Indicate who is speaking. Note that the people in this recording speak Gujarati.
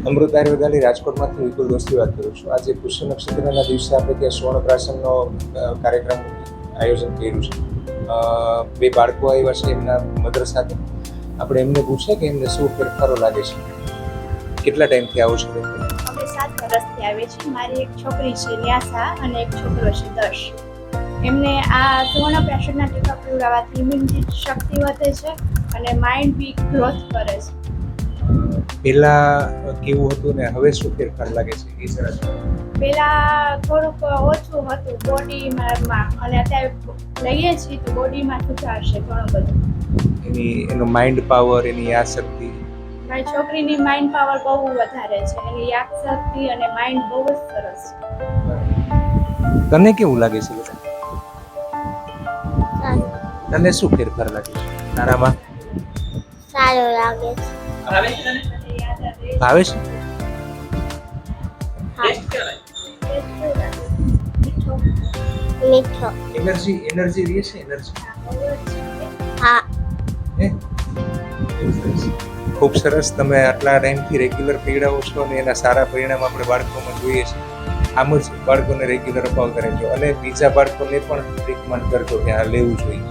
Speaker 1: અમૃત આયુર્વેદાલય રાજકોટમાંથી વિપુલ દોસ્તી વાત કરું છું. આજે પુષ્ય નક્ષત્રના દિવસે આપણે ત્યાં સુવર્ણપ્રાશનનો કાર્યક્રમ આયોજન કર્યું છે. બે બાળકો આવ્યા છે એમના મધર સાથે. આપણે એમને પૂછીએ કે એમને શું ફેરફારો લાગે છે. કેટલા ટાઈમથી આવો છો?
Speaker 2: અમે 7 વર્ષથી આવીએ છીએ. મારી એક છોકરી છે ન્યાસા અને એક છોકરો છે દર્શ. એમને આ સુવર્ણપ્રાશનના ટીકા પીવડાવવાથી ઇમ્યુનિટી શક્તિ વધે છે અને માઇન્ડ બી ગ્રોથ કરે છે.
Speaker 1: પહેલા કેવું હતું ને હવે શું ફેરફાર લાગે છે એ જરા
Speaker 2: પહેલા થોડુંક ઓછું હતું બોડીમાં અને અત્યારે લઈએ છીએ તો બોડીમાં સુધાર છે ઘણો બધો.
Speaker 1: એનો માઇન્ડ પાવર, એની યાદશક્તિ.
Speaker 2: મારી છોકરીની માઇન્ડ પાવર બહુ વધારે છે. એની યાદશક્તિ અને માઇન્ડ બહુ જ સરસ છે.
Speaker 1: તને કેવું લાગે છે બેટા? તને શું ફેરફાર લાગે છે તારામાં?
Speaker 3: સારું લાગે છે.
Speaker 1: ભાવે છે?
Speaker 3: મીઠો.
Speaker 1: એનર્જી રહે છે એનર્જી.
Speaker 3: હા.
Speaker 1: હે? ખૂબ સરસ. તમે આટલા ટાઈમથી રેગ્યુલર પીવડાવો છો અને એના સારા પરિણામ આપણે બાળકોમાં જોઈએ છે. આમ જ બાળકોને રેગ્યુલર અપાવતા રહેજો અને બીજા બાળકોને પણ ટ્રીટમેન્ટ કરજો કે આ લેવું જોઈએ.